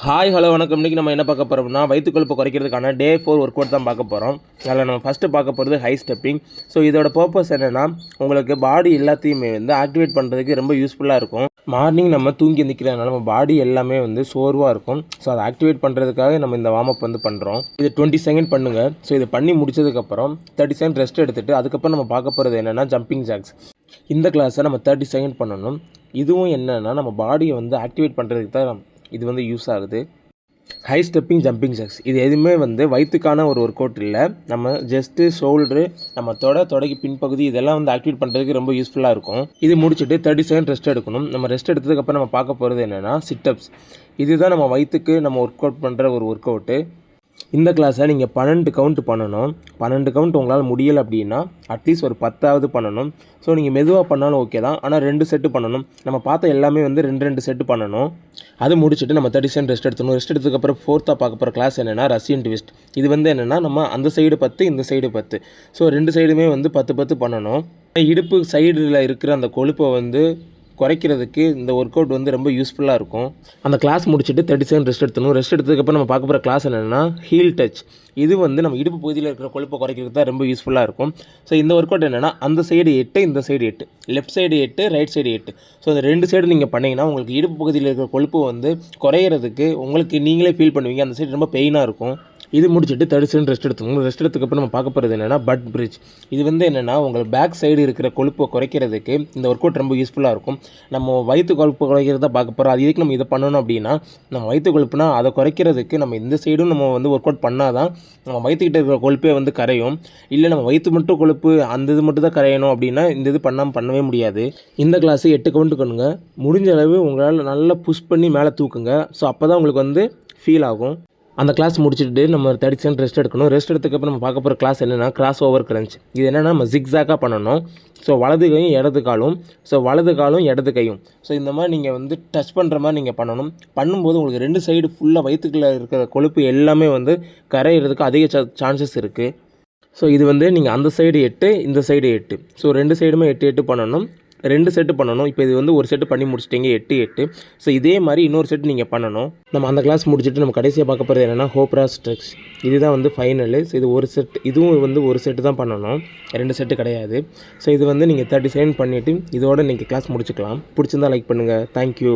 Hi hello வணக்கம். இன்றைக்கி நம்ம என்ன பார்க்க போகிறோம்னா வயிற்று கொழுப்பை குறைக்கிறதுக்கான டே 4 ஒர்க் அவுட் தான் பார்க்க போகிறோம். அதில் நம்ம ஃபஸ்ட்டு பார்க்க போகிறது ஹை ஸ்டெப்பிங். ஸோ இதோட பர்பஸ் என்னென்னா உங்களுக்கு பாடி எல்லாத்தையுமே வந்து ஆக்டிவேட் பண்ணுறதுக்கு ரொம்ப யூஸ்ஃபுல்லாக இருக்கும். மார்னிங் நம்ம தூங்கி நிற்கிறதுனால நம்ம பாடி எல்லாமே வந்து சோர்வாக இருக்கும். ஸோ அதை ஆக்டிவேட் பண்ணுறதுக்காக நம்ம இந்த வார்ம் அப் வந்து பண்ணுறோம். இது 20 செகண்ட் பண்ணுங்கள். ஸோ இது பண்ணி முடிச்சதுக்கப்புறம் 30 செகண்ட் ரெஸ்ட் எடுத்துகிட்டு அதுக்கப்புறம் நம்ம பார்க்க போகிறது என்னென்னா ஜம்பிங் ஜாக்ஸ். இந்த கிளாஸை நம்ம 30 செகண்ட் பண்ணணும். இதுவும் என்னென்னா நம்ம பாடியை வந்து ஆக்டிவேட் பண்ணுறதுக்கு தான் இது வந்து யூஸ் ஆகுது. ஹை ஸ்டெப்பிங் ஜம்பிங் ஜாக்ஸ் இது எதுவுமே வந்து வயிற்றுக்கான ஒரு ஒர்க் அவுட் இல்லை. நம்ம ஜஸ்ட்டு ஷோல்ட்ரு, நம்ம தொடைக்கு பின்பகுதி இதெல்லாம் வந்து ஆக்டிவேட் பண்ணுறதுக்கு ரொம்ப யூஸ்ஃபுல்லாக இருக்கும். இது முடிச்சுட்டு 30 செகண்ட் ரெஸ்ட் எடுக்கணும். நம்ம ரெஸ்ட் எடுத்ததுக்கப்புறம் நம்ம பார்க்க போகிறது என்னென்னா சிட்டப்ஸ். இதுதான் நம்ம வயிற்றுக்கு நம்ம ஒர்க் அவுட் பண்ணுற ஒரு ஒர்க் அவுட்டு. இந்த கிளாஸை நீங்கள் 12 கவுண்ட் பண்ணணும். 12 கவுண்ட் உங்களால் முடியலை அப்படின்னா அட்லீஸ்ட் ஒரு 10ஆவது பண்ணணும். ஸோ நீங்கள் மெதுவாக பண்ணாலும் ஓகே தான், ஆனால் 2 செட்டு பண்ணணும். நம்ம பார்த்த எல்லாமே வந்து 2 செட்டு பண்ணணும். அது முடிச்சுட்டு நம்ம 30 செகண்ட் ரெஸ்ட் எடுத்துணும். ரெஸ்ட் எடுத்ததுக்கப்புறம் 4th பார்க்க போகிற கிளாஸ் என்னென்னா ரஷ்யன் ட்விஸ்ட். இது வந்து என்னென்னா நம்ம அந்த சைடு 10 இந்த சைடு 10. ஸோ 2 சைடுமே வந்து 10 பண்ணணும். இடுப்பு சைடில் இருக்கிற அந்த கொழுப்பை வந்து குறைக்கிறதுக்கு இந்த ஒர்க் அவுட் வந்து ரொம்ப யூஸ்ஃபுல்லாக இருக்கும். அந்த கிளாஸ் முடிச்சுட்டு 30 செகண்ட் ரெஸ்ட் எடுத்துணும். ரெஸ்ட் எடுத்ததுக்கப்புறம் நம்ம பார்க்க போகிற கிளாஸ் என்னென்னா ஹீல் டச். இது வந்து நம்ம இடுப்பு பகுதியில் இருக்கிற கொழுப்பை குறைக்கிறதுக்கு தான் ரொம்ப யூஸ்ஃபுல்லாக இருக்கும். ஸோ இந்த ஒர்க் அவுட் என்னென்னா அந்த சைடு 8 இந்த side 8, left side 8 right side 8. So இந்த 2 சைடு நீங்கள் பண்ணிங்கன்னா உங்களுக்கு இடுப்பு பகுதியில் இருக்கிற கொழுப்பு வந்து குறையிறதுக்கு உங்களுக்கு நீங்களே ஃபீல் பண்ணுவீங்க. அந்த சைடு ரொம்ப பெயினாக இருக்கும். இது முடிச்சுட்டு 30 செகண்ட் ரெஸ்ட் எடுத்துக்கணும். ரெஸ்ட் எடுத்துக்கப்புறம் நம்ம பார்க்க போகிறது என்னென்னா பட் பிரிட்ஜ். இது வந்து என்னென்னா உங்கள் பேக் சைடு இருக்கிற கொழுப்பை குறைக்கிறதுக்கு இந்த ஒர்க் அவுட் ரொம்ப யூஸ்ஃபுல்லாக இருக்கும். நம்ம வயிற்று கொழுப்பு குறைக்கிறத பார்க்க போகிறோம். அது எதுக்கு நம்ம இதை பண்ணணும் அப்படின்னா நம்ம வயிற்று கொழுப்புனா அதை குறைக்கிறதுக்கு நம்ம இந்த சைடும் நம்ம வந்து ஒர்க் அவுட் பண்ணால் தான் நம்ம வயிற்றுக்கிட்ட இருக்கிற கொழுப்பே வந்து கரையும். இல்லை நம்ம வயிற்று மட்டும் கொழுப்பு அந்த இது மட்டும் தான் கரையணும் அப்படின்னா இந்த இது பண்ணவே முடியாது. இந்த கிளாஸு 8 கவுண்ட் பண்ணுங்க. முடிஞ்ச அளவு உங்களால் நல்லா புஷ் பண்ணி மேலே தூக்குங்க. ஸோ அப்போ தான் உங்களுக்கு வந்து ஃபீல் ஆகும். அந்த கிளாஸ் முடிச்சுட்டு நம்ம 30 செகண்ட் ரெஸ்ட் எடுக்கணும். ரெஸ்ட் எடுத்துக்கப்புறம் நம்ம பார்க்க போகிற கிளாஸ் என்னென்னா கிராஸ் ஓவர் கிரன்ச். இது என்னென்னா நம்ம ஜிக்ஸாக்காக பண்ணணும். ஸோ வலது கையும் இடது காலும், ஸோ வலது காலும் இடது கையும். ஸோ இந்த மாதிரி நீங்கள் வந்து டச் பண்ணுற மாதிரி நீங்கள் பண்ணணும். பண்ணும்போது உங்களுக்கு 2 சைடு ஃபுல்லாக வயிற்றுக்குள்ளே இருக்கிற கொழுப்பு எல்லாமே வந்து கரையிறதுக்கு அதிக சான்சஸ் இருக்குது. ஸோ இது வந்து நீங்கள் அந்த சைடு 8 இந்த சைடு 8. ஸோ 2 சைடுமே 8 பண்ணணும். 2 செட்டு பண்ணணும். இப்போ இது வந்து ஒரு செட்டு பண்ணி முடிச்சிட்டிங்க 8. ஸோ இதே மாதிரி இன்னொரு செட்டு நீங்கள் பண்ணணும். நம்ம அந்த கிளாஸ் முடிச்சுட்டு நம்ம கடைசியாக பார்க்க போகிறது என்னென்னா ஹோப்ரா ஸ்ட்ரெச். இதுதான் வந்து ஃபைனலு. ஸோ இது ஒரு செட், இதுவும் வந்து ஒரு செட்டு தான் பண்ணணும், 2 செட்டு கிடையாது. ஸோ இது வந்து நீங்கள் 30 செகண்ட் பண்ணிவிட்டு இதோட நீங்கள் கிளாஸ் முடிச்சுக்கலாம். பிடிச்சிருந்தா லைக் பண்ணுங்கள். தேங்க்யூ.